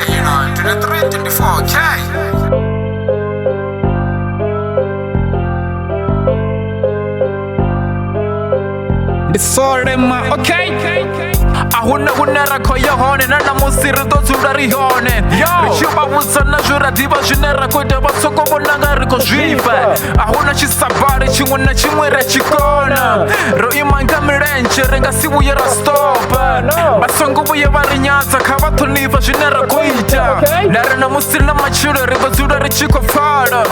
yeah, 23, 24K. Disorema, okay? Ahuna hunera koya hone na musiri do zurari hone. Richuba wuzana jura diba jinera koida basoko bonanga riko jiva. Ahuna chisabari chingwana chimwera chikona. Ro imanga mirenche renga sibu yera stop. Basongo buye barinyaza kabato niva jinera koita. Nare na musiri na machure riba zurari chiko fara.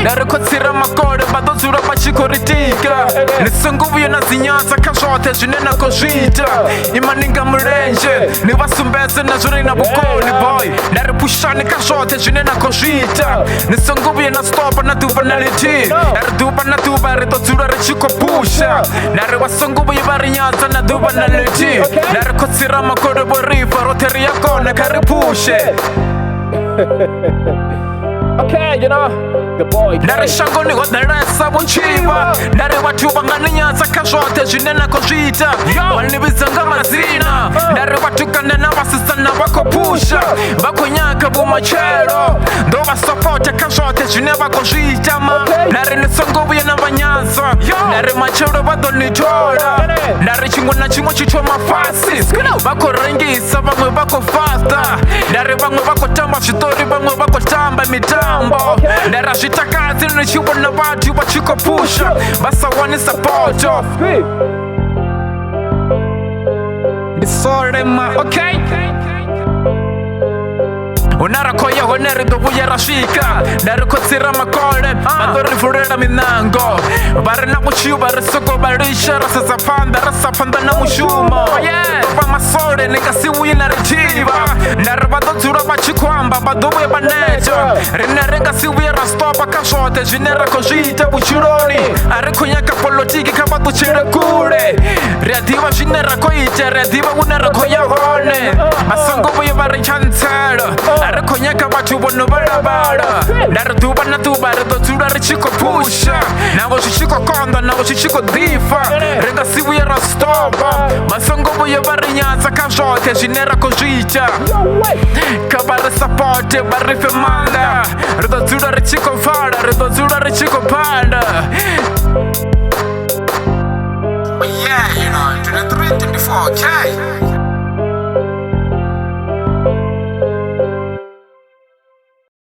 Nare kotsira makore bado zura bachiko ritika. Nisongo buye na zinyaza kashote jinena kojita. Imaninga murenje ni basumbeze na juri na bukoni boy. Nare pushani kashote jinena kojita. Nisongo buye na stopa na tuba na liti. Nare duba na tuba rito zura rechiko pusha. Nare wasongo buye barinyaza na duba na liti. Nare kotsira makore borifa roteri yako na kari pushe. Okay, the boy. Nare shango ni wadaresa bunchiba. Nare watu banganinya zakashote jinena kojita. Wani bizanga mazina. Nare watu kanena wasisana wako pusha. Bako nyaka bumachero. Do basopote kashote jineba kojita ma. Nare nisongo buye na banyaza. Nare machero bado nitora. Nare chingwana chingwa chichwa mafasi. Bako rengisa bangwe bako fasta. Nare bangwe bako tamba shitori bangwe bako tamba mitambo. Nare shitakazi nichibona watu bachiko pusha. Basa wani support off. Disorema, okay? Unara koya honere dobuye rashika. Nare kotsira makore Madori furera minango. Bare na mushu bare soko barisha. Rasa zapanda rasa panda na mushumo. Toba masore nika siwi na rejiva. Nare bado zura bachikwamba badowe baneja. Renare siwi rastopa kashote jinera kojita buchuroni. Are kunyaka politiki kabatu chire kure. Readiva jinera koite readiva unera koya hone. Masongo buye bare chancero. Nare konyaka batu bono barabara. Nare tuba na tuba redo zura rechiko pusha. Nago chichiko konda nago chichiko difa. Renga sibu ya rastoba. Masongo buye barinyaza kashote jinera kojita. Kabare sapote barife manda. Redo zura rechiko fara. Redo zura rechiko panda. Yeah, 23, 24K.